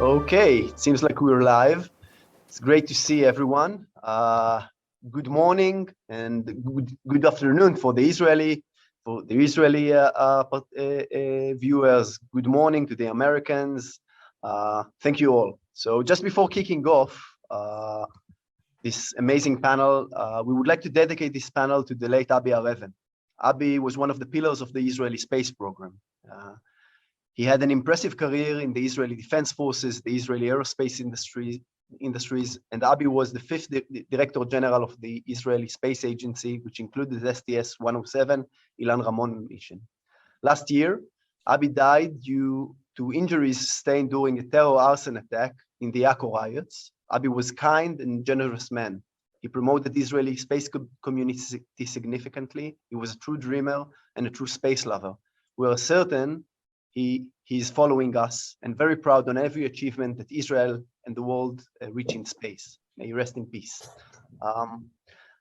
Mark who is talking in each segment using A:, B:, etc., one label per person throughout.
A: Okay, it seems like we're live. It's great to see everyone. Good morning and good afternoon for the Israeli viewers. Good morning to the Americans. Thank you all. So just before kicking off this amazing panel, we would like to dedicate this panel to the late Abi Areven. Abi was one of the pillars of the Israeli space program. He had an impressive career in the Israeli Defense Forces, the Israeli aerospace industries, and Abi was the fifth Director General of the Israeli Space Agency, which included STS-107, Ilan Ramon mission. Last year, Abi died due to injuries sustained during a terror arson attack in the Akko riots. Abi was a kind and generous man. He promoted the Israeli space community significantly. He was a true dreamer and a true space lover. We are certain he is following us and very proud on every achievement that Israel and the world reach in space. May you rest in peace.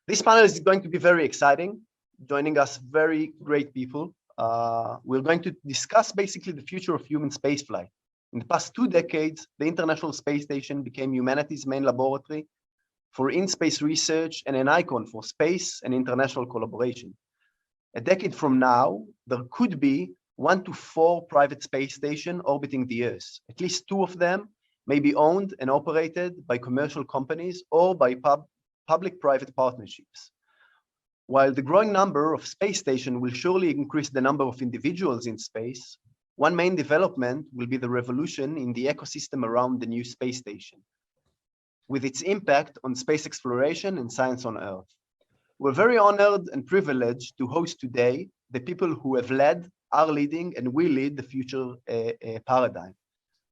A: This panel is going to be very exciting. Joining us, very great people. We're going to discuss basically the future of human spaceflight. In the past 2 decades, the International Space Station became humanity's main laboratory for in-space research and an icon for space and international collaboration. A decade from now, there could be 1 to 4 private space stations orbiting the Earth. At least 2 of them may be owned and operated by commercial companies or by public-private partnerships. While the growing number of space stations will surely increase the number of individuals in space, one main development will be the revolution in the ecosystem around the new space station, with its impact on space exploration and science on Earth. We're very honored and privileged to host today the people who have led, are leading, and will lead the future paradigm.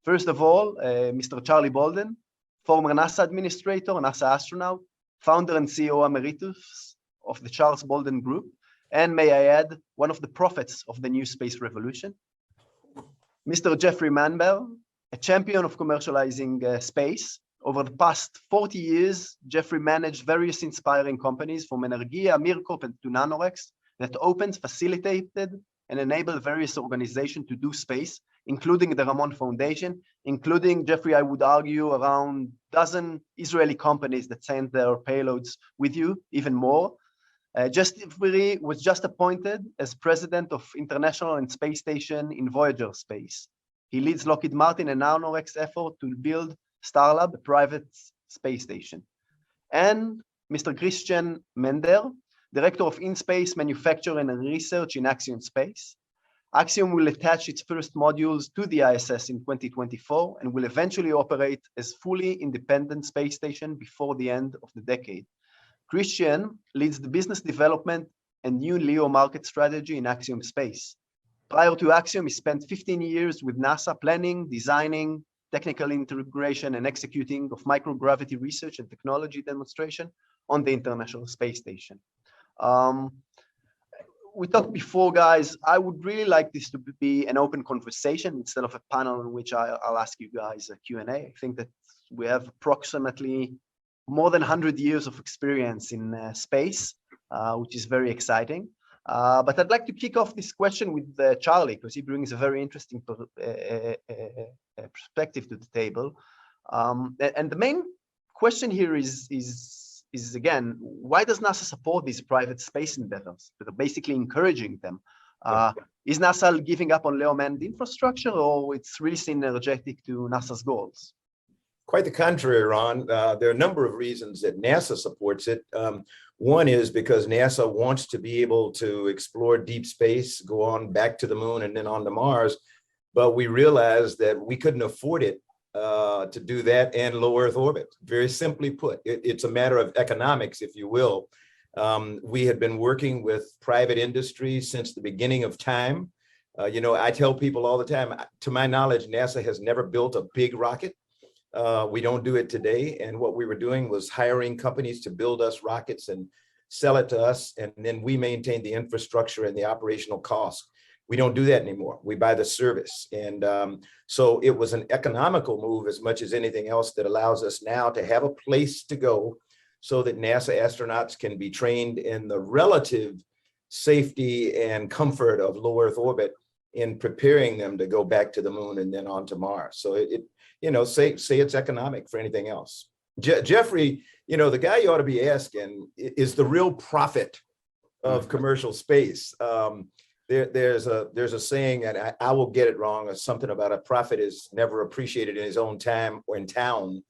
A: First of all, Mr. Charlie Bolden, former NASA administrator, NASA astronaut, founder and CEO Emeritus of the Charles Bolden Group, and may I add, one of the prophets of the new space revolution. Mr. Jeffrey Manber, a champion of commercializing space. Over the past 40 years, Jeffrey managed various inspiring companies from Energia, Mirkop, and to Nanorex that opened, facilitated, and enabled various organizations to do space, including the Ramon Foundation, including, Jeffrey, I would argue, around a dozen Israeli companies that sent their payloads with you, even more. Jeffrey was just appointed as president of International and Space Station in Voyager Space. He leads Lockheed Martin and Nanorex effort to build Starlab, a private space station. And Mr. Christian Maender, Director of In-Space Manufacture and Research in Axiom Space. Axiom will attach its first modules to the ISS in 2024 and will eventually operate as fully independent space station before the end of the decade. Christian leads the business development and new LEO market strategy in Axiom Space. Prior to Axiom, he spent 15 years with NASA planning, designing, technical integration, and executing of microgravity research and technology demonstration on the International Space Station. We talked before, guys. I would really like this to be an open conversation instead of a panel in which I'll ask you guys a Q&A. I think that we have approximately more than 100 years of experience in space, which is very exciting. But I'd like to kick off this question with Charlie, because he brings a very interesting perspective to the table. And the main question here is again, why does NASA support these private space endeavors that are basically encouraging them? Is NASA giving up on LEO manned infrastructure, or it's really synergetic to NASA's goals?
B: Quite the contrary, Ron. There are a number of reasons that NASA supports it. One is because NASA wants to be able to explore deep space, go on back to the moon and then on to Mars. But we realized that we couldn't afford it to do that and low Earth orbit. Very simply put, it's a matter of economics, if you will. We had been working with private industry since the beginning of time. You know, I tell people all the time, to my knowledge, NASA has never built a big rocket. We don't do it today. And what we were doing was hiring companies to build us rockets and sell it to us. And then we maintain the infrastructure and the operational costs. We don't do that anymore. We buy the service. And so it was an economical move as much as anything else that allows us now to have a place to go so that NASA astronauts can be trained in the relative safety and comfort of low Earth orbit in preparing them to go back to the moon and then on to Mars. So say it's economic for anything else. Jeffrey, the guy you ought to be asking is the real prophet of commercial space. There's a saying, and I will get it wrong, or something about a prophet is never appreciated in his own time or in town.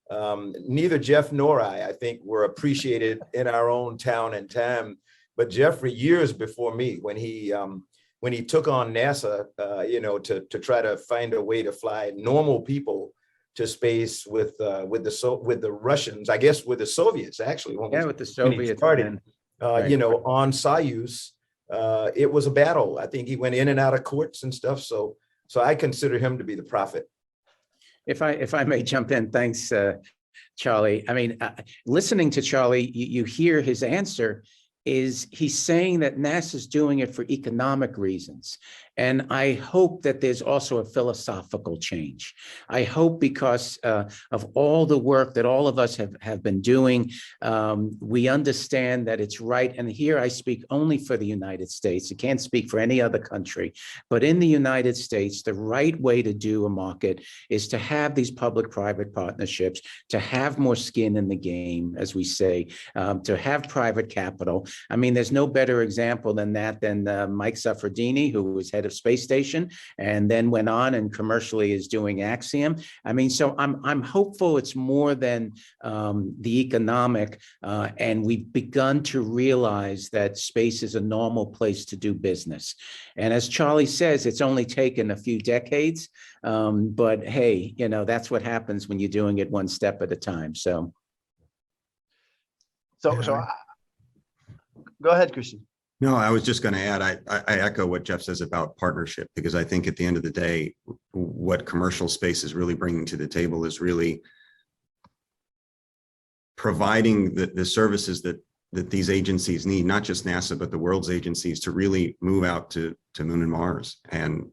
B: Neither Jeff nor I think, were appreciated in our own town and time. But Jeffrey, years before me, when he took on NASA, to try to find a way to fly normal people to space with the Russians, I guess with the Soviets actually.
C: With the Soviets
B: started, on Soyuz, it was a battle. I think he went in and out of courts and stuff. So I consider him to be the prophet.
C: If I may jump in, thanks, Charlie. I mean, listening to Charlie, you hear his answer is he's saying that NASA's doing it for economic reasons. And I hope that there's also a philosophical change. I hope because of all the work that all of us have been doing, we understand that it's right. And here I speak only for the United States. I can't speak for any other country. But in the United States, the right way to do a market is to have these public-private partnerships, to have more skin in the game, as we say, to have private capital. I mean, there's no better example than that than Mike Suffredini, who was head of Space Station and then went on and commercially is doing Axiom. I mean, so I'm hopeful it's more than the economic, and we've begun to realize that space is a normal place to do business. And as Charlie says, it's only taken a few decades, but hey, that's what happens when you're doing it one step at a time. So
A: go ahead, Christian.
D: No, I was just going to add, I echo what Jeff says about partnership, because I think at the end of the day, what commercial space is really bringing to the table is really providing the services that these agencies need, not just NASA, but the world's agencies, to really move out to Moon and Mars. And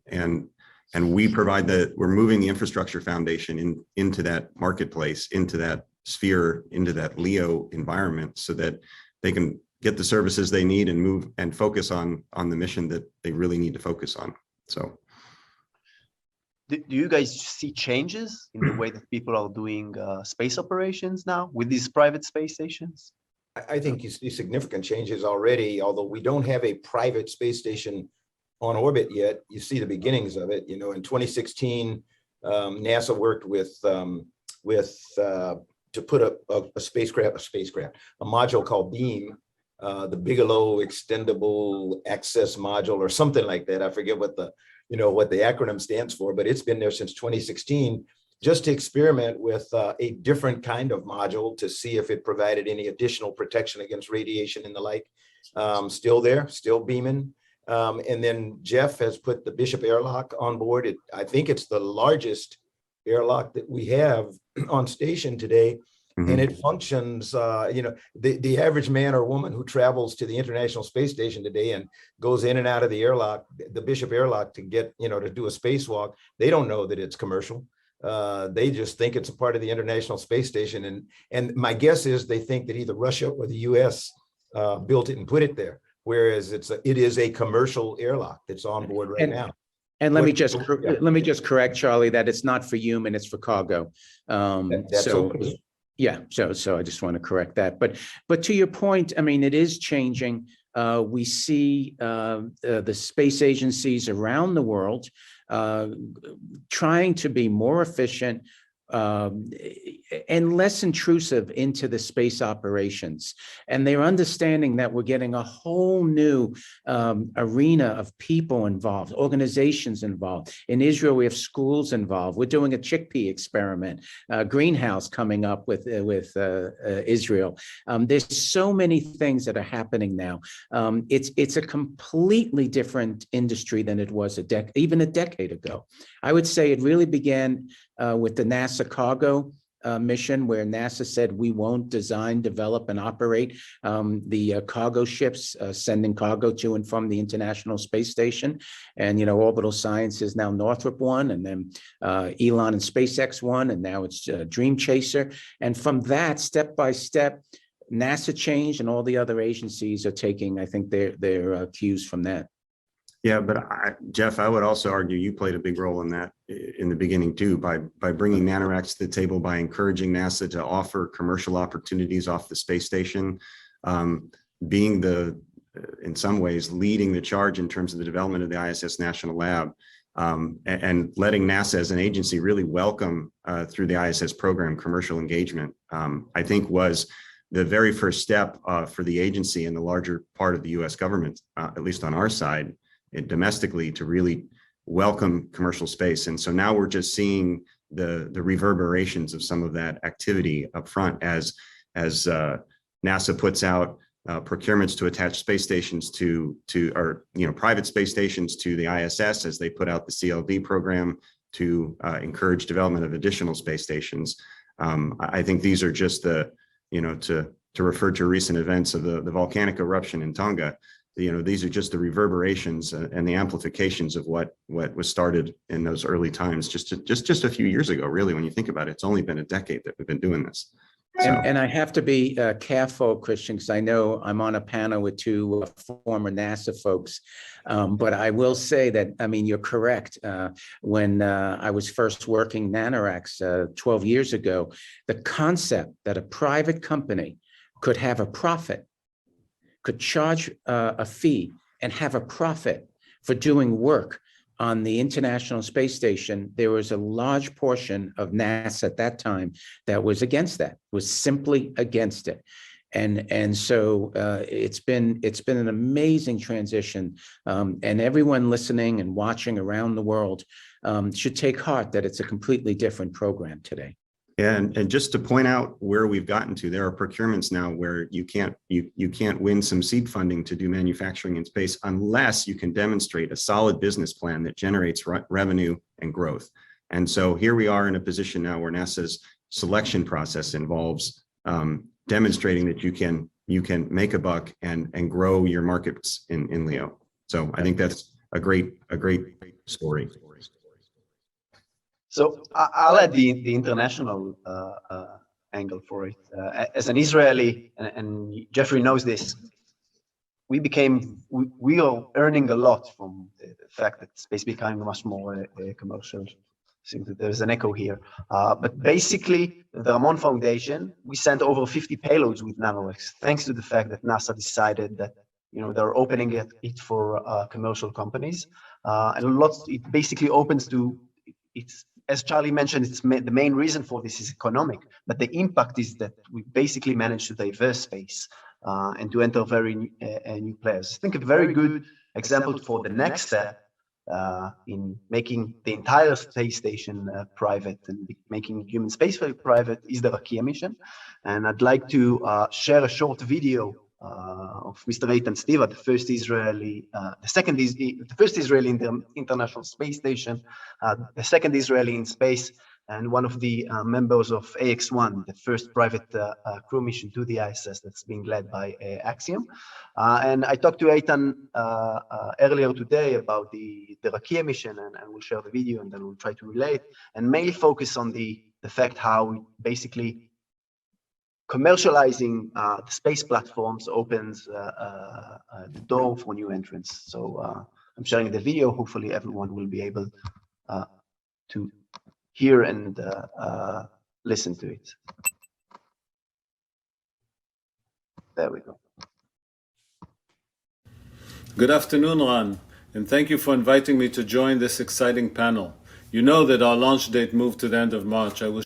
D: we provide we're moving the infrastructure foundation into that marketplace, into that sphere, into that LEO environment, so that they can get the services they need and move and focus on the mission that they really need to focus on. So
A: do you guys see changes in the way that people are doing space operations now with these private space stations?
B: I think you see significant changes already, although we don't have a private space station on orbit yet. You see the beginnings of it. In 2016, NASA worked with to put a module called BEAM, the Bigelow Extendable Access Module, or something like that. I forget what the acronym stands for, but it's been there since 2016, just to experiment with a different kind of module to see if it provided any additional protection against radiation and the like. Still there, still beaming. And then Jeff has put the Bishop airlock on board. I think it's the largest airlock that we have on station today. Mm-hmm. And it functions, the average man or woman who travels to the International Space Station today and goes in and out of the airlock, the Bishop airlock, to get, to do a spacewalk, they don't know that it's commercial. They just think it's a part of the International Space Station. And my guess is they think that either Russia or the US built it and put it there, whereas it is a commercial airlock that's on board right now.
C: And let me just correct, Charlie, that it's not for human, it's for cargo.
B: That's okay.
C: Yeah, so I just want to correct that. But to your point, I mean, it is changing. We see the space agencies around the world trying to be more efficient and less intrusive into the space operations. And they're understanding that we're getting a whole new arena of people involved, organizations involved. In Israel, we have schools involved. We're doing a chickpea experiment, greenhouse coming up with Israel. There's so many things that are happening now. It's a completely different industry than it was even a decade ago. I would say it really began with the NASA cargo mission, where NASA said we won't design, develop, and operate the cargo ships sending cargo to and from the International Space Station. And, Orbital Science is now Northrop 1, and then Elon and SpaceX 1, and now it's Dream Chaser. And from that, step by step, NASA changed, and all the other agencies are taking, I think, their cues from that.
D: Yeah, but Jeff, I would also argue you played a big role in that in the beginning too, by bringing nanoracks to the table, by encouraging NASA to offer commercial opportunities off the space station, being in some ways, leading the charge in terms of the development of the ISS National Lab, and letting NASA as an agency really welcome through the ISS program commercial engagement, I think was the very first step for the agency and the larger part of the US government, at least on our side, domestically, to really welcome commercial space. And so now we're just seeing the reverberations of some of that activity up front as NASA puts out procurements to attach space stations to private space stations to the ISS, as they put out the CLD program to encourage development of additional space stations. I think these are just to refer to recent events of the volcanic eruption in Tonga. These are just the reverberations and the amplifications of what was started in those early times, just a few years ago, really. When you think about it, it's only been a decade that we've been doing this. So.
C: And I have to be careful, Christian, because I know I'm on a panel with two former NASA folks. But I will say that, I mean, you're correct. When I was first working nanoracks 12 years ago, the concept that a private company could have a profit, could charge a fee and have a profit for doing work on the International Space Station, there was a large portion of NASA at that time that was against that, was simply against it. And so it's been an amazing transition, and everyone listening and watching around the world should take heart that it's a completely different program today.
D: And just to point out where we've gotten to, there are procurements now where you can't win some seed funding to do manufacturing in space unless you can demonstrate a solid business plan that generates revenue and growth. And so here we are in a position now where NASA's selection process involves demonstrating that you can make a buck and grow your markets in LEO. So I think that's a great story.
A: So I'll add the international angle for it. As an Israeli, and Jeffrey knows this, we are earning a lot from the fact that space becoming much more commercial. I think that there's an echo here. But basically, the Ramon Foundation, we sent over 50 payloads with nanoracks, thanks to the fact that NASA decided that they're opening it for commercial companies, and it basically opens to it's. As Charlie mentioned, the main reason for this is economic, but the impact is that we basically managed to diverse space and to enter very new players. I think a very good example for the next step in making the entire space station private and making human spaceflight private is the Rakia mission. And I'd like to share a short video of Mr. Eytan Stibbe, the first Israeli in the International Space Station, the second Israeli in space, and one of the members of AX-1, the first private crew mission to the ISS that's being led by Axiom. And I talked to Eytan earlier today about the Rakia mission, and we'll share the video and then we'll try to relate and mainly focus on the fact how basically commercializing the space platforms opens the door for new entrants. So I'm sharing the video. Hopefully everyone will be able to hear and listen to it. There we go.
E: Good afternoon, Ran, and thank you for inviting me to join this exciting panel. You know that our launch date moved to the end of March. I was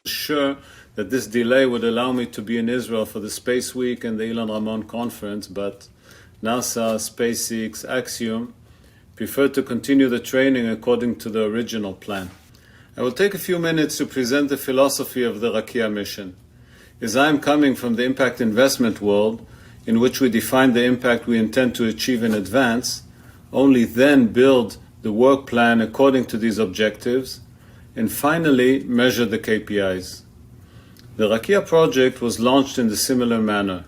E: sure that this delay would allow me to be in Israel for the Space Week and the Ilan Ramon conference, but NASA, SpaceX, Axiom preferred to continue the training according to the original plan. I will take a few minutes to present the philosophy of the Rakia mission. As I am coming from the impact investment world, in which we define the impact we intend to achieve in advance, only then build the work plan according to these objectives, and finally measure the KPIs. The Rakia project was launched in a similar manner,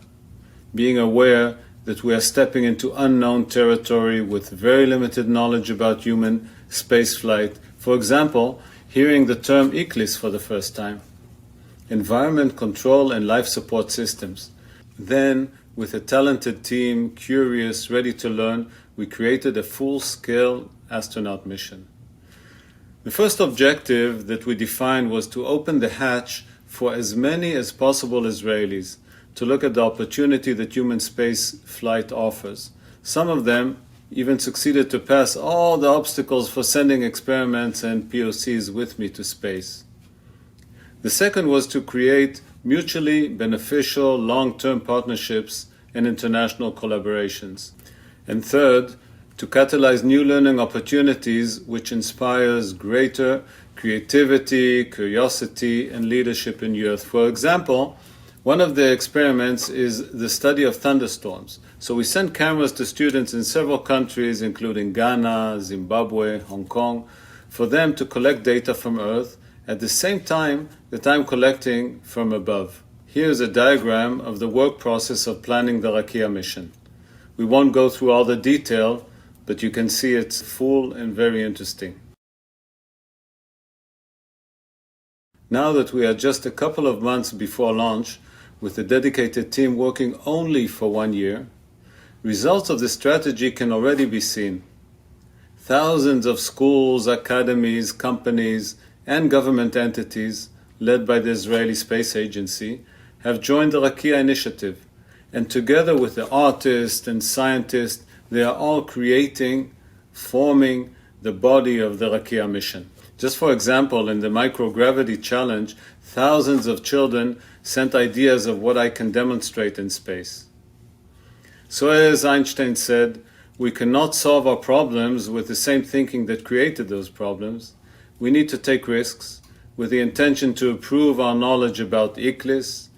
E: being aware that we are stepping into unknown territory with very limited knowledge about human spaceflight. For example, hearing the term ECLIS for the first time. Environment control and life support systems. Then, with a talented team, curious, ready to learn, we created a full-scale astronaut mission. The first objective that we defined was to open the hatch for as many as possible Israelis to look at the opportunity that human space flight offers. Some of them even succeeded to pass all the obstacles for sending experiments and POCs with me to space. The second was to create mutually beneficial long-term partnerships and international collaborations. And third, to catalyze new learning opportunities which inspires greater creativity, curiosity, and leadership in youth. For example, one of the experiments is the study of thunderstorms. So we sent cameras to students in several countries, including Ghana, Zimbabwe, Hong Kong, for them to collect data from Earth at the same time that I'm collecting from above. Here's a diagram of the work process of planning the Rakia mission. We won't go through all the detail, but you can see it's full and very interesting. Now that we are just a couple of months before launch, with a dedicated team working only for 1 year, results of this strategy can already be seen. Thousands of schools, academies, companies, and government entities, led by the Israeli Space Agency, have joined the Rakia initiative, and together with the artists and scientists, they are all forming the body of the Rakia mission. Just for example, in the microgravity challenge, thousands of children sent ideas of what I can demonstrate in space. So as Einstein said, we cannot solve our problems with the same thinking that created those problems. We need to take risks with the intention to improve our knowledge about ICLIS,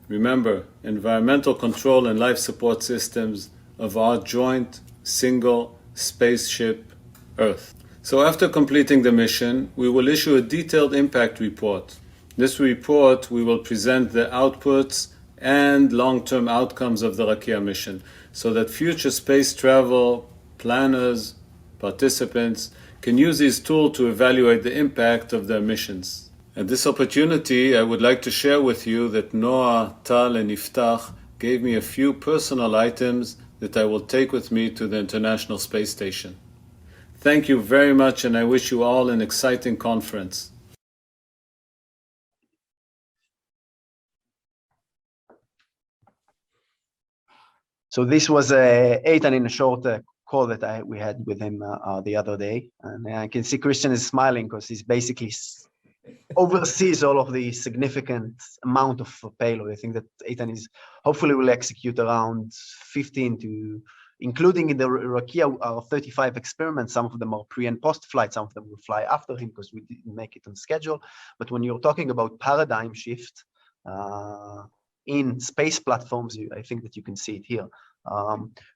E: remember, environmental control and life support systems of our joint, single spaceship Earth. So after completing the mission, we will issue a detailed impact report. This report, we will present the outputs and long-term outcomes of the Rakia mission so that future space travel planners, participants, can use this tool to evaluate the impact of their missions. At this opportunity, I would like to share with you that Noah, Tal, and Iftach gave me a few personal items that I will take with me to the International Space Station. Thank you very much, and I wish you all an exciting conference.
A: So this was Eytan in a short call that we had with him the other day, and I can see Christian is smiling because he's basically oversees all of the significant amount of payload. I think that Eytan is hopefully will execute around 15 to, including in the Rakia, 35 experiments. Some of them are pre and post flight. Some of them will fly after him because we didn't make it on schedule. But when you're talking about paradigm shift in space platforms, I think that you can see it here.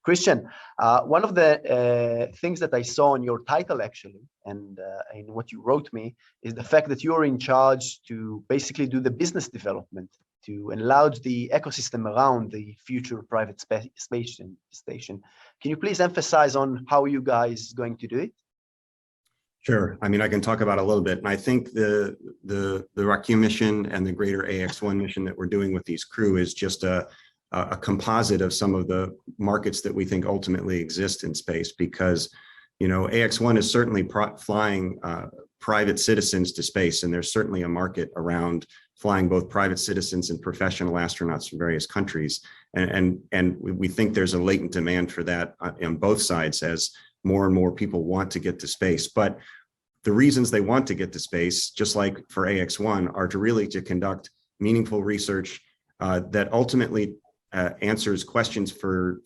A: Christian, one of the things that I saw in your title actually, and in what you wrote me, is the fact that you're in charge to basically do the business development to enlarge the ecosystem around the future private space station. Can you please emphasize on how you guys going to do it?
D: Sure. I mean, I can talk about it a little bit. And I think the Rakia mission and the greater AX1 mission that we're doing with these crew is just a composite of some of the markets that we think ultimately exist in space, because, you know, AX1 is certainly flying private citizens to space, and there's certainly a market around flying both private citizens and professional astronauts from various countries. And we think there's a latent demand for that on both sides as more and more people want to get to space. But the reasons they want to get to space, just like for AX1, are to conduct meaningful research that ultimately answers questions for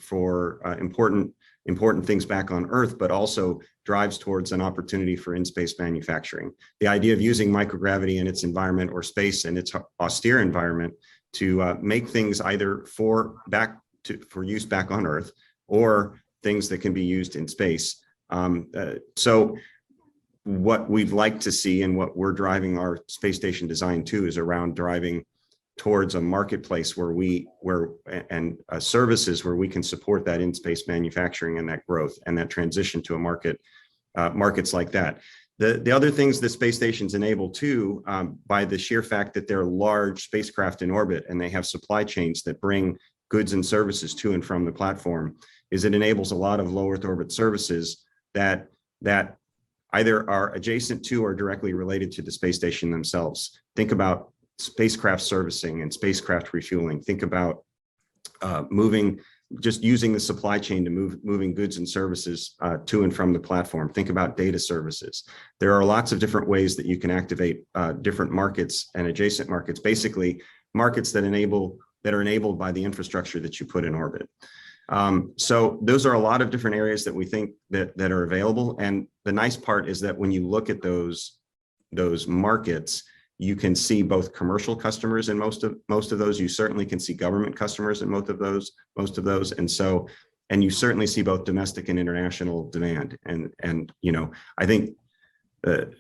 D: important things back on Earth, but also drives towards an opportunity for in-space manufacturing. The idea of using microgravity in its environment or space in its austere environment to make things either for use back on Earth or things that can be used in space. So what we'd like to see and what we're driving our space station design to is around driving towards a marketplace services where we can support that in-space manufacturing and that growth and that transition to a markets like that. The other things the space stations enable too, by the sheer fact that they're large spacecraft in orbit and they have supply chains that bring goods and services to and from the platform is it enables a lot of low Earth orbit services that either are adjacent to or directly related to the space station themselves. Think about spacecraft servicing and spacecraft refueling. Think about just using the supply chain to moving goods and services to and from the platform. Think about data services. There are lots of different ways that you can activate different markets and adjacent markets, basically markets that are enabled by the infrastructure that you put in orbit. So those are a lot of different areas that we think that are available. And the nice part is that when you look at those markets, you can see both commercial customers in most of those. You certainly can see government customers in most of those. And you certainly see both domestic and international demand. And you know, I think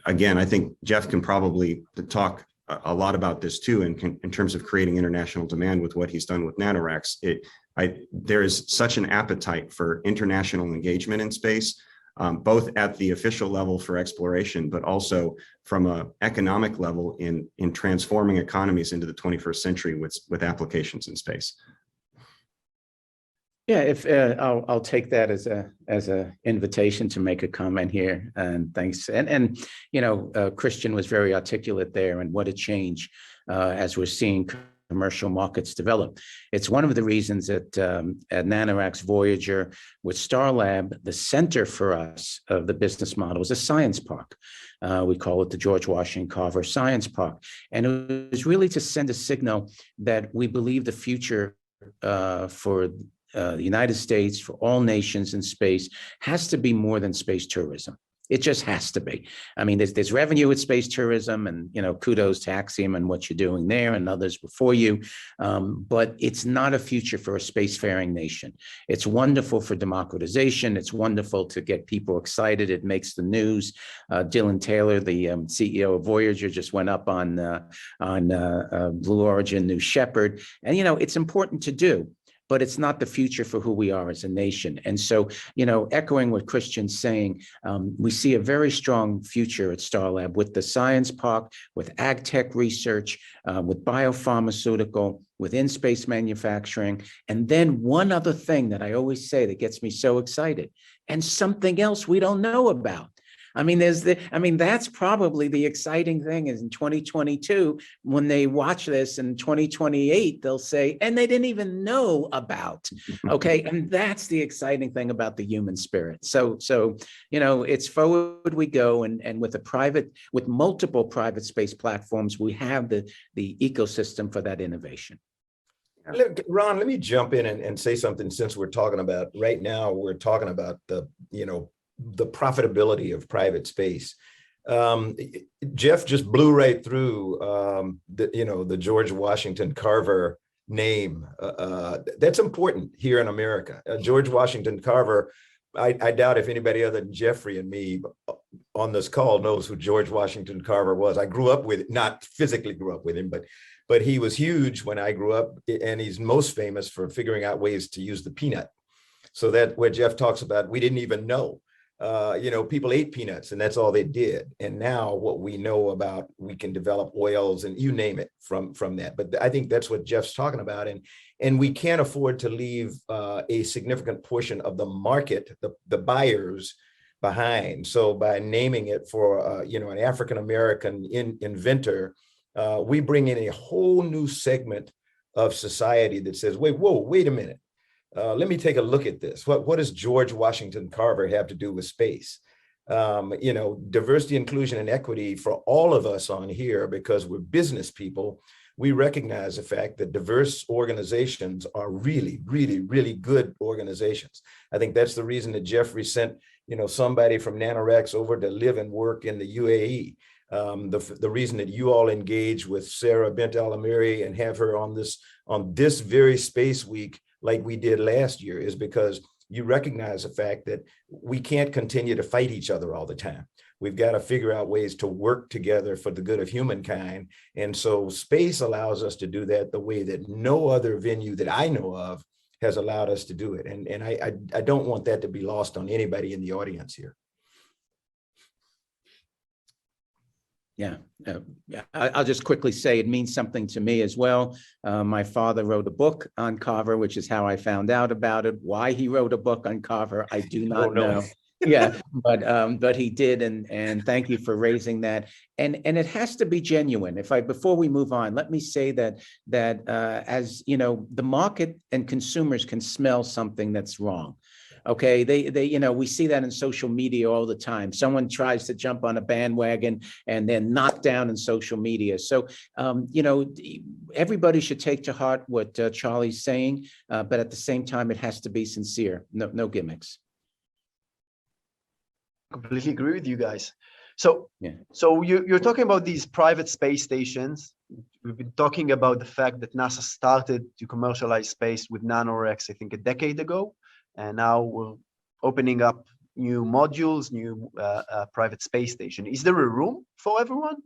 D: again, I think Jeff can probably talk a lot about this too, in terms of creating international demand with what he's done with NanoRacks. There is such an appetite for international engagement in space, both at the official level for exploration, but also from an economic level in transforming economies into the 21st century with applications in space.
C: Yeah, if I'll take that as a invitation to make a comment here, and thanks. And you know, Christian was very articulate there, and what a change as we're seeing commercial markets develop. It's one of the reasons that at NanoRacks Voyager with Starlab, the center for us of the business model is a science park. We call it the George Washington Carver Science Park. And it was really to send a signal that we believe the future for the United States, for all nations in space, has to be more than space tourism. It just has to be. I mean, there's revenue with space tourism, and you know, kudos to Axiom and what you're doing there and others before you. But it's not a future for a spacefaring nation. It's wonderful for democratization. It's wonderful to get people excited. It makes the news. Dylan Taylor, the CEO of Voyager, just went up on Blue Origin, New Shepard, and you know, it's important to do. But it's not the future for who we are as a nation. And so, you know, echoing what Christian's saying, we see a very strong future at Starlab with the science park, with ag tech research, with biopharmaceutical, with in-space manufacturing. And then one other thing that I always say that gets me so excited, and something else we don't know about. I mean, that's probably the exciting thing is in 2022, when they watch this in 2028, they'll say, and they didn't even know about, okay? And that's the exciting thing about the human spirit. So, you know, it's forward we go, and with multiple private space platforms, we have the ecosystem for that innovation.
B: Ron, let me jump in and say something, since we're talking about right now, we're talking about the profitability of private space. Jeff just blew right through the George Washington Carver name. That's important here in America. George Washington Carver, I doubt if anybody other than Jeffrey and me on this call knows who George Washington Carver was. I grew up with, not physically grew up with him, but he was huge when I grew up, and he's most famous for figuring out ways to use the peanut. So that what Jeff talks about, we didn't even know. People ate peanuts and that's all they did. And now what we know about, we can develop oils and you name it from that. But I think that's what Jeff's talking about. And we can't afford to leave a significant portion of the market, the buyers, behind. So by naming it for, an African-American inventor, we bring in a whole new segment of society that says, wait a minute. Let me take a look at this. What does George Washington Carver have to do with space? Diversity, inclusion, and equity for all of us on here, because we're business people, we recognize the fact that diverse organizations are really, really, really good organizations. I think that's the reason that Jeffrey sent, somebody from NanoRacks over to live and work in the UAE. The reason that you all engage with Sarah Bint Al-Amiri and have her on this very Space Week like we did last year is because you recognize the fact that we can't continue to fight each other all the time. We've got to figure out ways to work together for the good of humankind. And so space allows us to do that the way that no other venue that I know of has allowed us to do it. And I don't want that to be lost on anybody in the audience here.
C: Yeah, yeah. I'll just quickly say it means something to me as well. My father wrote a book on Carver, which is how I found out about it. Why he wrote a book on Carver, I do not know. Yeah, but he did, and thank you for raising that. And it has to be genuine. Before we move on, let me say that as you know, the market and consumers can smell something that's wrong. Okay, we see that in social media all the time. Someone tries to jump on a bandwagon and they're knocked down in social media. So, everybody should take to heart what Charlie's saying, but at the same time, it has to be sincere. No gimmicks.
A: Completely agree with you guys. So,
C: Yeah.
A: so you're talking about these private space stations. We've been talking about the fact that NASA started to commercialize space with NanoRacks, I think, a decade ago. And now we're opening up new modules, new private space station. Is there a room for everyone?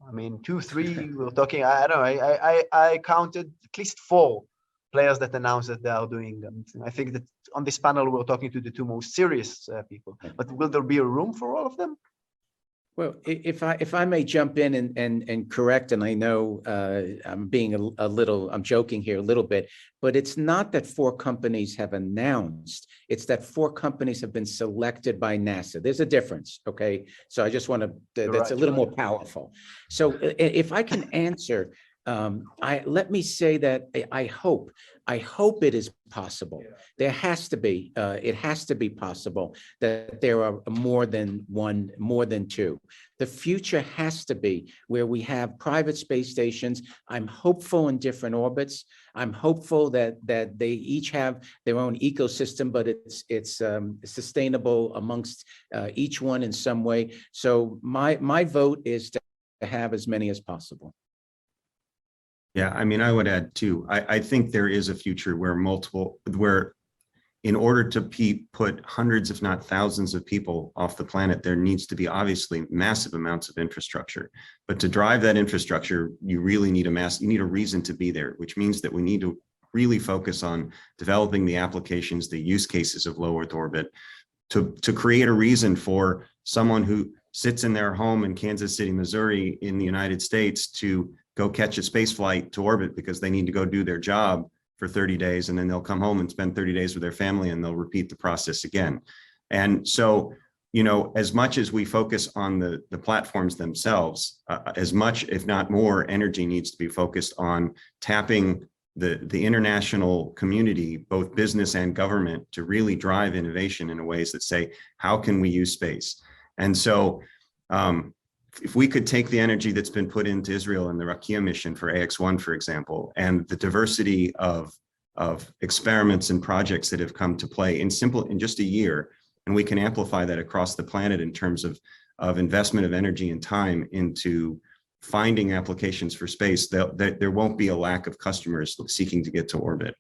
A: I mean, 2, 3, we're talking, I don't know, I counted at least 4 players that announced that they are doing them. I think that on this panel, we're talking to the 2 most serious people, but will there be a room for all of them?
C: Well, if I may jump in and correct, and I know I'm being I'm joking here a little bit, but it's not that 4 companies have announced, it's that 4 companies have been selected by NASA. There's a difference, okay? So I just want to, that's a little more powerful. So if I can answer, let me say that I hope it is possible. There has to be, it has to be possible that there are more than 1, more than 2. The future has to be where we have private space stations. I'm hopeful in different orbits. I'm hopeful that they each have their own ecosystem, but it's sustainable amongst each one in some way. So my vote is to have as many as possible.
D: Yeah, I mean, I would add too, I think there is a future where in order to put hundreds, if not thousands of people off the planet, there needs to be obviously massive amounts of infrastructure. But to drive that infrastructure, you really need you need a reason to be there, which means that we need to really focus on developing the applications, the use cases of low Earth orbit to create a reason for someone who sits in their home in Kansas City, Missouri in the United States to go catch a space flight to orbit because they need to go do their job for 30 days, and then they'll come home and spend 30 days with their family, and they'll repeat the process again. And so, as much as we focus on the platforms themselves, as much, if not more, energy needs to be focused on tapping the international community, both business and government, to really drive innovation in ways that say, how can we use space? And so, if we could take the energy that's been put into Israel and the Rakia mission for AX-1, for example, and the diversity of experiments and projects that have come to play in just a year, and we can amplify that across the planet in terms of investment of energy and time into finding applications for space, there won't be a lack of customers seeking to get to orbit.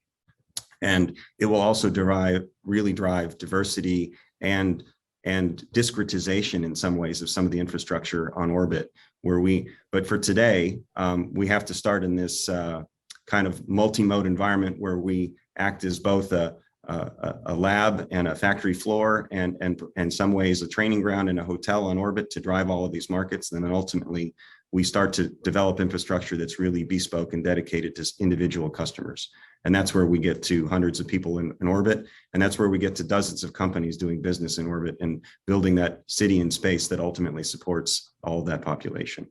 D: And it will also really drive diversity and discretization in some ways of some of the infrastructure on orbit but for today, we have to start in this kind of multi-mode environment where we act as both a lab and a factory floor and in some ways a training ground and a hotel on orbit to drive all of these markets. And then ultimately we start to develop infrastructure that's really bespoke and dedicated to individual customers. And that's where we get to hundreds of people in orbit. And that's where we get to dozens of companies doing business in orbit and building that city in space that ultimately supports all of that population.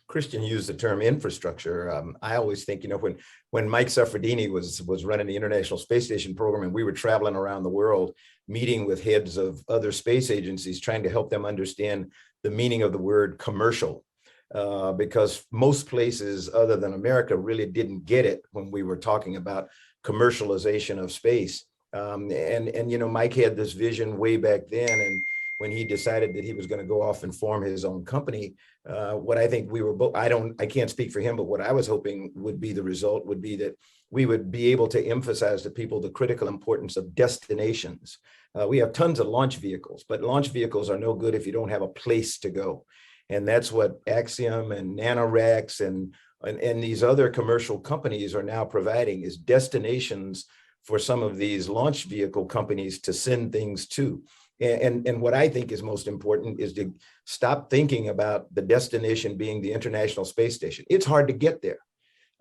B: Christian used the term infrastructure. I always think, when Mike Suffredini was running the International Space Station program, and we were traveling around the world, meeting with heads of other space agencies, trying to help them understand the meaning of the word commercial. Because most places other than America really didn't get it when we were talking about commercialization of space. Mike had this vision way back then, and when he decided that he was going to go off and form his own company, what I think we were both, I can't speak for him, but what I was hoping would be the result would be that we would be able to emphasize to people the critical importance of destinations. We have tons of launch vehicles, but launch vehicles are no good if you don't have a place to go. And that's what Axiom and NanoRacks and these other commercial companies are now providing, is destinations for some of these launch vehicle companies to send things to. And what I think is most important is to stop thinking about the destination being the International Space Station. It's hard to get there.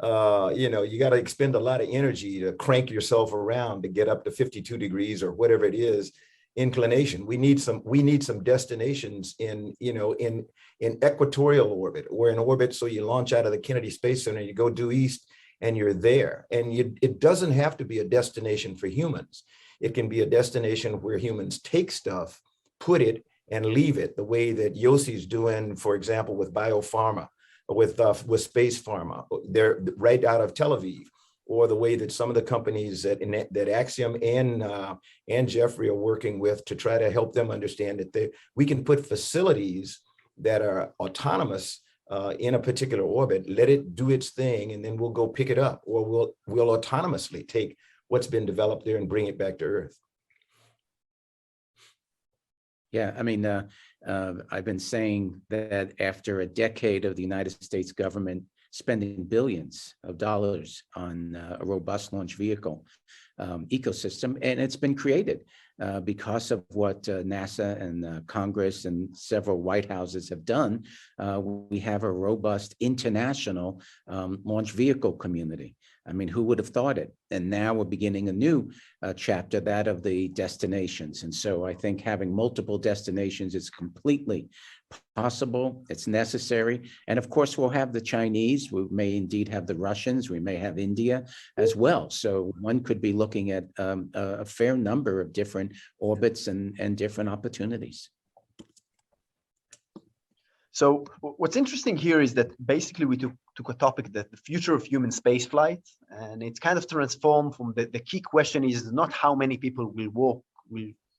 B: You got to expend a lot of energy to crank yourself around to get up to 52 degrees or whatever it is inclination. We need some destinations in equatorial orbit or in orbit. So you launch out of the Kennedy Space Center, you go due east and you're there. And it doesn't have to be a destination for humans. It can be a destination where humans take stuff, put it and leave it, the way that Yossi's doing, for example, with biopharma, with space pharma. They're right out of Tel Aviv, or the way that some of the companies that Axiom and Jeffrey are working with to try to help them understand that we can put facilities that are autonomous in a particular orbit, let it do its thing, and then we'll go pick it up, or we'll autonomously take what's been developed there and bring it back to Earth.
C: Yeah, I mean, I've been saying that after a decade of the United States government spending billions of dollars on a robust launch vehicle ecosystem, and it's been created because of what NASA and Congress and several White Houses have done. We have a robust international launch vehicle community. I mean, who would have thought it? And now we're beginning a new chapter, that of the destinations. And so I think having multiple destinations is completely possible. It's necessary. And of course, we'll have the Chinese. We may indeed have the Russians. We may have India as well. So one could be looking at a fair number of different orbits and different opportunities.
A: So what's interesting here is that basically we took a topic, that the future of human spaceflight, and it's kind of transformed from the key question is not how many people will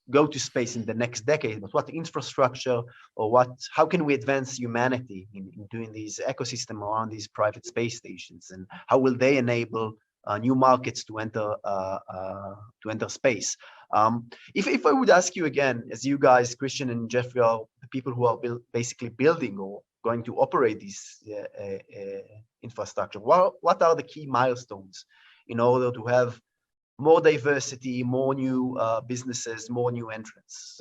A: go to space in the next decade, but what infrastructure or how can we advance humanity in doing these ecosystem around these private space stations, and how will they enable new markets to enter space. If I would ask you again, as you guys, Christian and Jeffrey, are the people who are basically building or going to operate this infrastructure, what are the key milestones in order to have more diversity, more new businesses, more new entrants?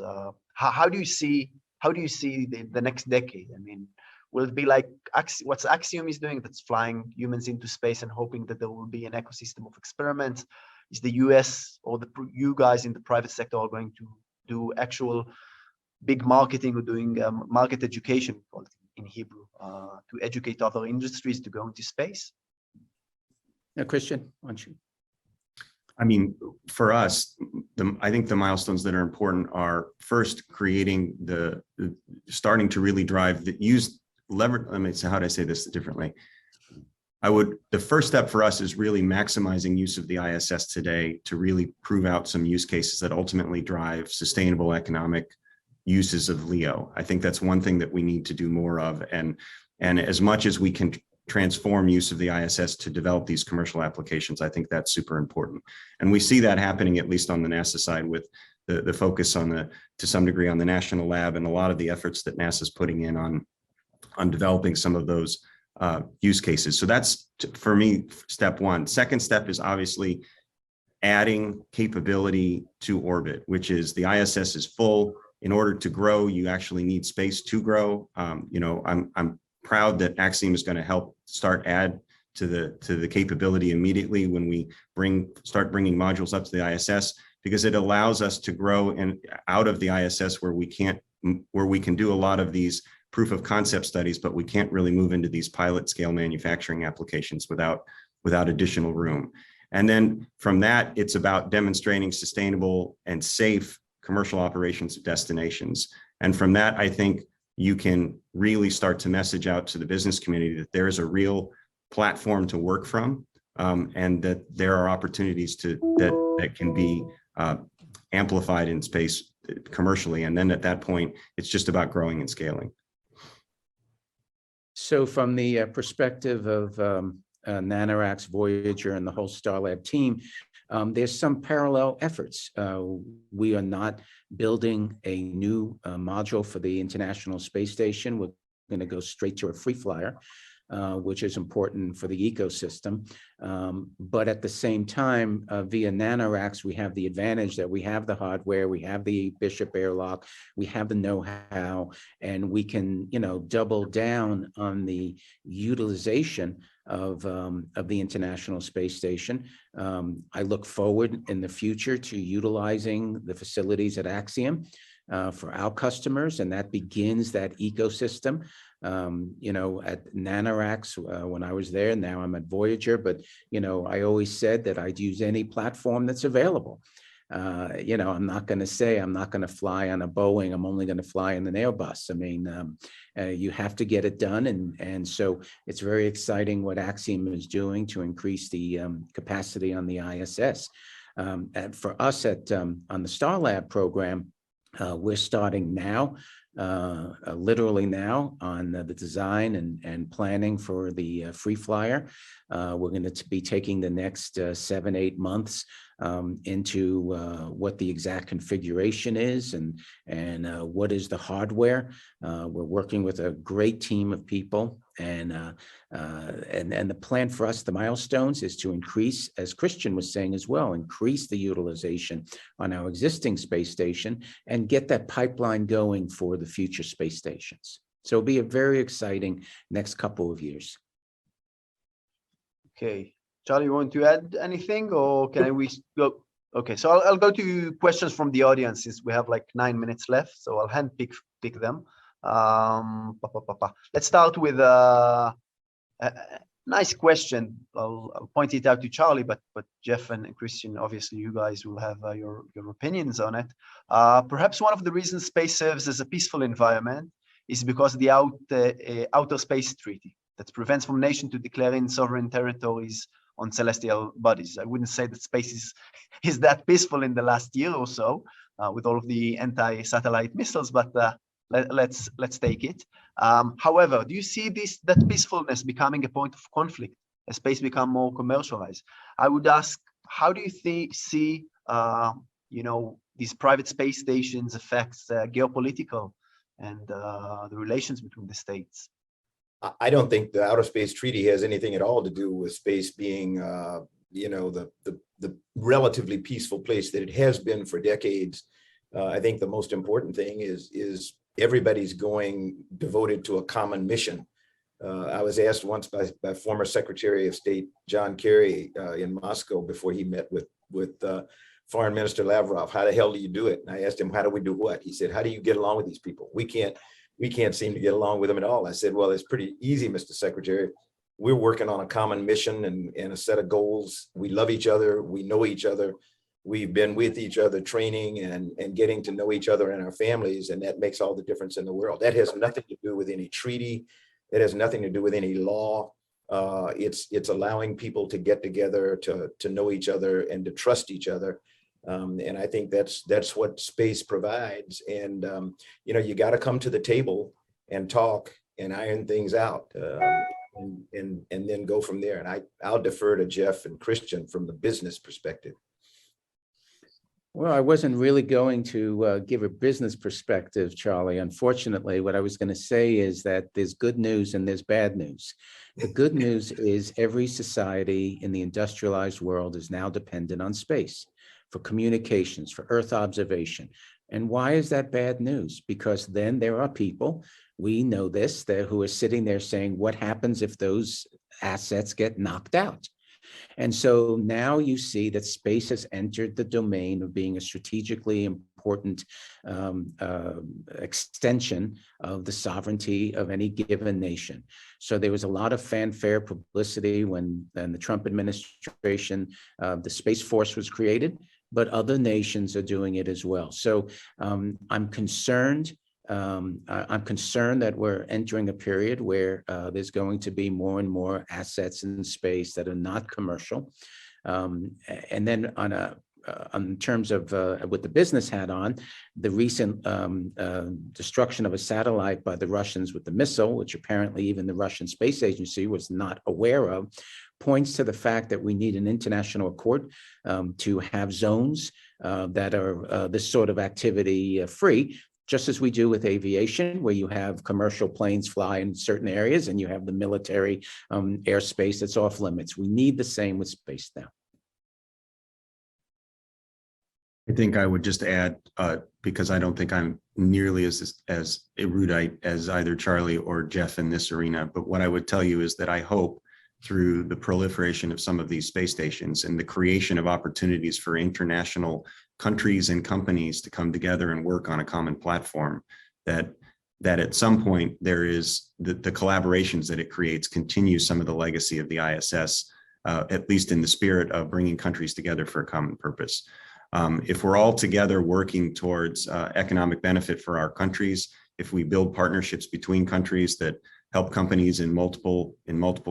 A: How do you see the next decade? I mean, will it be like what Axiom is doing, that's flying humans into space and hoping that there will be an ecosystem of experiments? Is the US or you guys in the private sector are going to do actual big marketing or doing market education in Hebrew to educate other industries to go into space?
C: Now, Christian, why don't you?
D: I mean, for us, I think the milestones that are important are first creating starting to really drive let me say, how do I say this differently? The first step for us is really maximizing use of the ISS today to really prove out some use cases that ultimately drive sustainable economic uses of LEO. I think that's one thing that we need to do more of. And as much as we can transform use of the ISS to develop these commercial applications, I think that's super important. And we see that happening, at least on the NASA side, with the focus to some degree on the national lab and a lot of the efforts that NASA is putting in on developing some of those use cases. So that's, for me, step one. Second step is obviously adding capability to orbit, which is the ISS is full. In order to grow, you actually need space to grow. I'm proud that Axiom is going to help add to the capability immediately when we start bringing modules up to the ISS, because it allows us to grow out of the ISS where we can do a lot of these proof of concept studies, but we can't really move into these pilot scale manufacturing applications without additional room. And then from that, it's about demonstrating sustainable and safe commercial operations of destinations. And from that, I think you can really start to message out to the business community that there is a real platform to work from, and that there are opportunities that can be amplified in space commercially. And then at that point, it's just about growing and scaling.
C: So from the perspective of NanoRacks, Voyager, and the whole Starlab team, there's some parallel efforts. We are not building a new module for the International Space Station. We're going to go straight to a free flyer. which is important for the ecosystem. But at the same time, via nanoracks, we have the advantage that we have the hardware, we have the Bishop airlock, we have the know-how, and we can, double down on the utilization of the International Space Station. I look forward in the future to utilizing the facilities at Axiom for our customers, and that begins that ecosystem. At nanoracks when I was there, now I'm at Voyager, but I always said that I'd use any platform that's available. I'm not going to say I'm not going to fly on a Boeing, I'm only going to fly in an Airbus. I mean, you have to get it done. And so it's very exciting what Axiom is doing to increase the capacity on the ISS. And for us on the Starlab program, we're starting now, literally now, on the design and planning for the free flyer. We're going to be taking the next 7-8 months into what the exact configuration is and what is the hardware. We're working with a great team of people, and the plan for us, the milestones, is to increase, as Christian was saying as well, increase the utilization on our existing space station and get that pipeline going for the future space stations. So it'll be a very exciting next couple of years.
A: Okay, Charlie, you want to add anything, or can we go? Okay, so I'll go to questions from the audience since we have like 9 minutes left. So I'll hand pick them. Let's start with a nice question. I'll point it out to Charlie, but Jeff and Christian, obviously you guys will have your opinions on it. Perhaps one of the reasons space serves as a peaceful environment is because of the Outer Space Treaty that prevents from nation to declaring sovereign territories on celestial bodies. I wouldn't say that space is that peaceful in the last year or so with all of the anti-satellite missiles, but let's take it. However, do you see that peacefulness becoming a point of conflict as space become more commercialized? I would ask, how do you see these private space stations affects geopolitical and the relations between the states?
B: I don't think the Outer Space Treaty has anything at all to do with space being, the relatively peaceful place that it has been for decades. I think the most important thing is everybody's devoted to a common mission. I was asked once by former Secretary of State John Kerry in Moscow before he met with Foreign Minister Lavrov, how the hell do you do it? And I asked him, how do we do what? He said, how do you get along with these people? We can't seem to get along with them at all. I said, well, it's pretty easy, Mr. Secretary. We're working on a common mission and a set of goals. We love each other. We know each other. We've been with each other training and getting to know each other and our families. And that makes all the difference in the world. That has nothing to do with any treaty. It has nothing to do with any law. It's allowing people to get together, to know each other and to trust each other. And I think that's what space provides. And, you got to come to the table and talk and iron things out and then go from there. And I'll defer to Jeff and Christian from the business perspective.
C: Well, I wasn't really going to give a business perspective, Charlie. Unfortunately, what I was going to say is that there's good news and there's bad news. The good news is every society in the industrialized world is now dependent on space for communications, for Earth observation. And why is that bad news? Because then there are people, we know this, who are sitting there saying, what happens if those assets get knocked out? And so now you see that space has entered the domain of being a strategically important extension of the sovereignty of any given nation. So there was a lot of fanfare publicity when in the Trump administration, the Space Force was created, but other nations are doing it as well. So I'm concerned. I'm concerned that we're entering a period where there's going to be more and more assets in space that are not commercial. And then on terms of with the business hat on, the recent destruction of a satellite by the Russians with the missile, which apparently even the Russian Space Agency was not aware of, points to the fact that we need an international accord to have zones that are this sort of activity free, just as we do with aviation, where you have commercial planes fly in certain areas and you have the military airspace that's off limits. We need the same with space now.
D: I think I would just add, because I don't think I'm nearly as erudite as either Charlie or Jeff in this arena, but what I would tell you is that I hope through the proliferation of some of these space stations and the creation of opportunities for international countries and companies to come together and work on a common platform, that at some point there is the collaborations that it creates continue some of the legacy of the ISS, at least in the spirit of bringing countries together for a common purpose. If we're all together working towards economic benefit for our countries, if we build partnerships between countries that help companies in multiple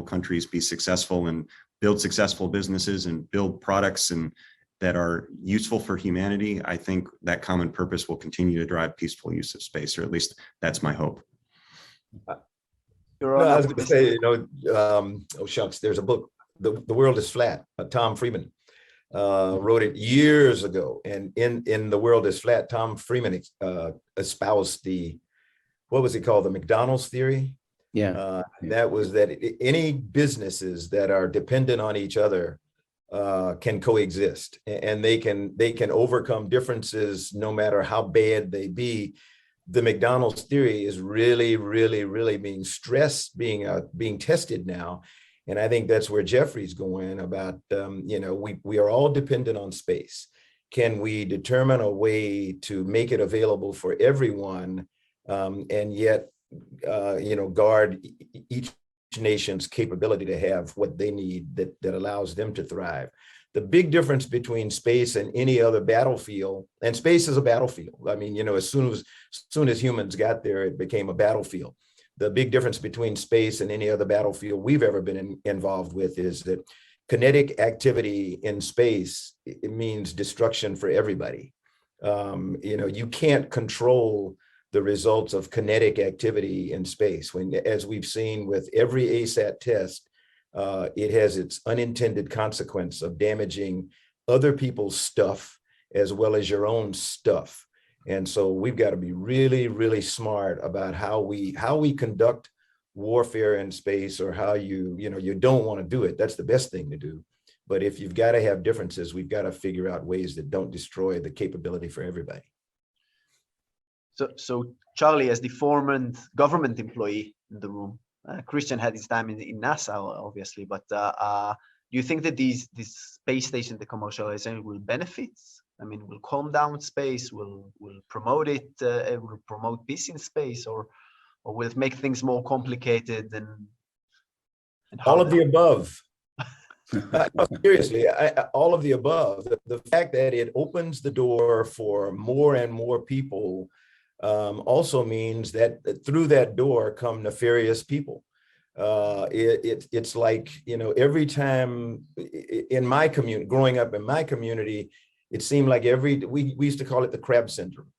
D: countries be successful and build successful businesses and build products and that are useful for humanity, I think that common purpose will continue to drive peaceful use of space, or at least that's my hope.
B: No, I was going to say, oh shucks, there's a book, The World is Flat. Tom Friedman wrote it years ago, and in The World is Flat, Tom Friedman espoused what was it called, the McDonald's theory?
C: Yeah.
B: That was that any businesses that are dependent on each other can coexist, and they can overcome differences no matter how bad they be. The McDonald's theory is really being stressed, being tested now. And I think that's where Jeffrey's going about, we are all dependent on space. Can we determine a way to make it available for everyone, and yet, guard each nation's capability to have what they need that allows them to thrive? The big difference between space and any other battlefield, and space is a battlefield. I mean, as soon as humans got there, it became a battlefield. The big difference between space and any other battlefield we've ever been involved with is that kinetic activity in space, it means destruction for everybody. You can't control the results of kinetic activity in space. As we've seen with every ASAT test, it has its unintended consequence of damaging other people's stuff as well as your own stuff. And so we've got to be really smart about how we conduct warfare in space, or how you don't want to do it. That's the best thing to do. But if you've got to have differences, we've got to figure out ways that don't destroy the capability for everybody.
A: So Charlie, as the former government employee in the room, Christian had his time in NASA, obviously, but do you think that this space station, the commercialization, will benefit? I mean, will calm down space, will promote it, will promote peace in space, or will it make things more complicated? And
B: all of the above. Seriously, all of the above. The fact that it opens the door for more and more people also means that through that door come nefarious people. It's like, every time in my community, growing up in my community, it seemed like we used to call it the crab syndrome.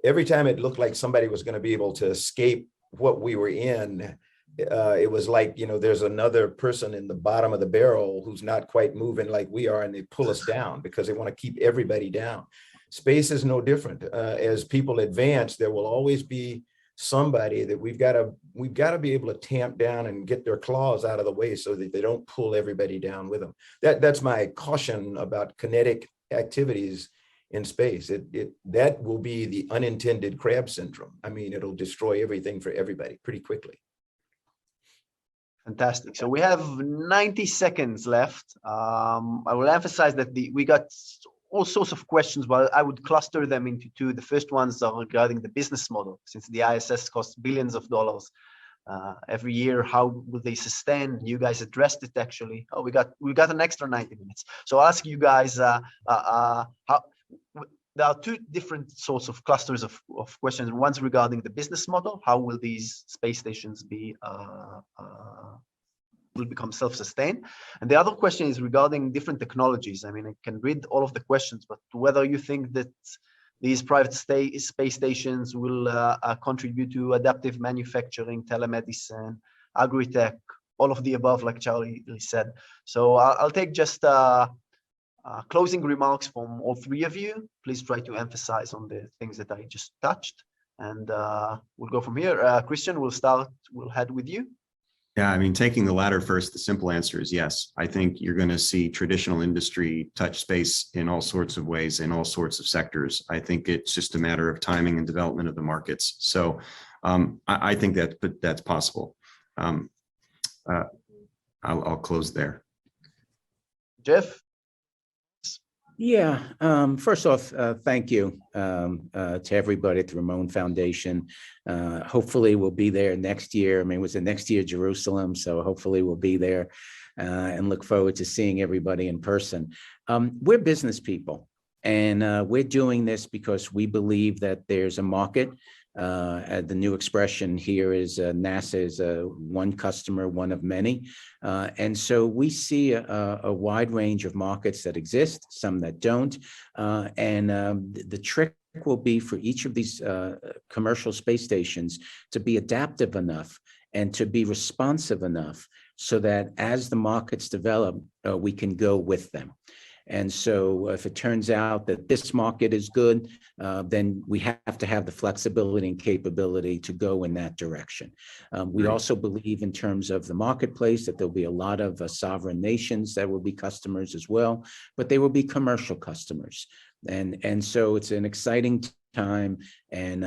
B: Every time it looked like somebody was going to be able to escape what we were in, it was like, there's another person in the bottom of the barrel who's not quite moving like we are, and they pull us down because they want to keep everybody down. Space is no different. As people advance, there will always be somebody that we've got to be able to tamp down and get their claws out of the way so that they don't pull everybody down with them. That's my caution about kinetic activities in space. That will be the unintended crab syndrome. I mean, it'll destroy everything for everybody pretty quickly.
A: Fantastic. So we have 90 seconds left. I will emphasize that we got all sorts of questions, but I would cluster them into two. The first ones are regarding the business model. Since the ISS costs billions of dollars every year, how will they sustain? You guys addressed it actually. Oh, we got an extra 90 minutes. So I'll ask you guys, how there are two different sorts of clusters of questions. One's regarding the business model. How will these space stations will become self-sustained? And the other question is regarding different technologies. I mean, I can read all of the questions, but whether you think that these private space stations will contribute to adaptive manufacturing, telemedicine, agri-tech, all of the above, like Charlie said. So I'll take just closing remarks from all three of you. Please try to emphasize on the things that I just touched. and we'll go from here. Christian, we'll head with you.
D: Yeah, I mean, taking the latter first, the simple answer is yes. I think you're going to see traditional industry touch space in all sorts of ways, in all sorts of sectors. I think it's just a matter of timing and development of the markets. So I think that's possible. I'll close there.
A: Jeff?
C: Yeah, first off, thank you to everybody at the Ramon Foundation. Hopefully we'll be there next year. I mean, it was the next year Jerusalem, so hopefully we'll be there and look forward to seeing everybody in person. We're business people, and we're doing this because we believe that there's a market. The new expression here is NASA is one customer, one of many. And so we see a wide range of markets that exist, some that don't. The trick will be for each of these commercial space stations to be adaptive enough and to be responsive enough so that as the markets develop, we can go with them. And so if it turns out that this market is good, then we have to have the flexibility and capability to go in that direction. We also believe in terms of the marketplace that there'll be a lot of sovereign nations that will be customers as well, but they will be commercial customers. And so it's an exciting time, and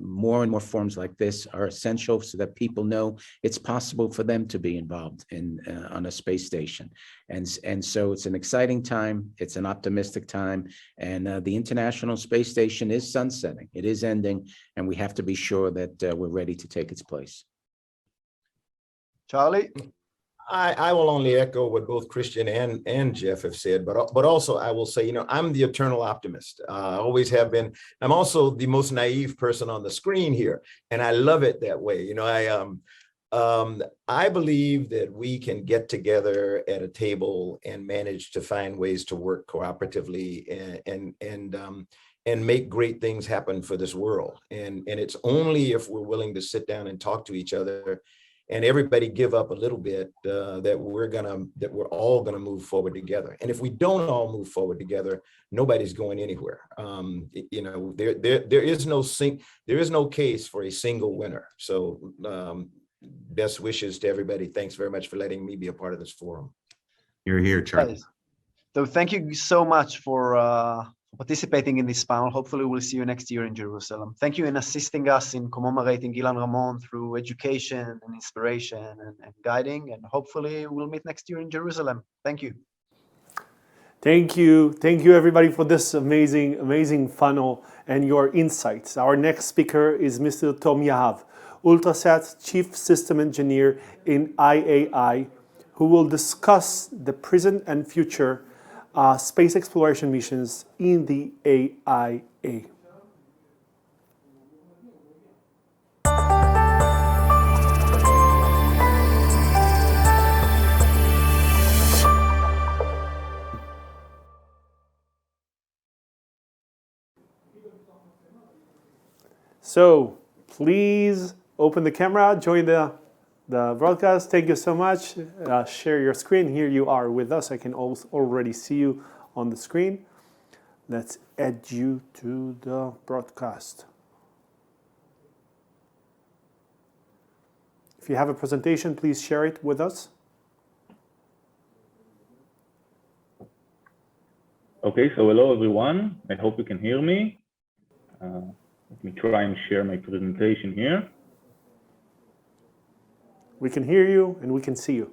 C: more forums like this are essential so that people know it's possible for them to be involved in on a space station. And so it's an exciting time, it's an optimistic time, and the International Space Station is sunsetting, it is ending, and we have to be sure that we're ready to take its place.
A: Charlie?
B: I will only echo what both Christian and Jeff have said, but also I will say, I'm the eternal optimist. I always have been. I'm also the most naive person on the screen here, and I love it that way. I believe that we can get together at a table and manage to find ways to work cooperatively and make great things happen for this world. And it's only if we're willing to sit down and talk to each other and everybody give up a little bit that we're all gonna move forward together. And if we don't all move forward together, nobody's going anywhere. There is no case for a single winner. So best wishes to everybody. Thanks very much for letting me be a part of this forum.
D: You're here, Charlie.
A: So thank you so much for participating in this panel. Hopefully we'll see you next year in Jerusalem. Thank you in assisting us in commemorating Ilan Ramon through education and inspiration and guiding, and hopefully we'll meet next year in Jerusalem. Thank you.
F: Thank you everybody for this amazing funnel and your insights. Our next speaker is Mr. Tom Yahav, Ultrasat's Chief System Engineer in IAI, who will discuss the present and future space exploration missions in the AIA. So please open the camera, join the broadcast. Thank you so much. Share your screen. Here you are with us. I can already see you on the screen. Let's add you to the broadcast. If you have a presentation, please share it with us.
G: Okay, so hello everyone. I hope you can hear me. Let me try and share my presentation here.
F: We can hear you and we can see you.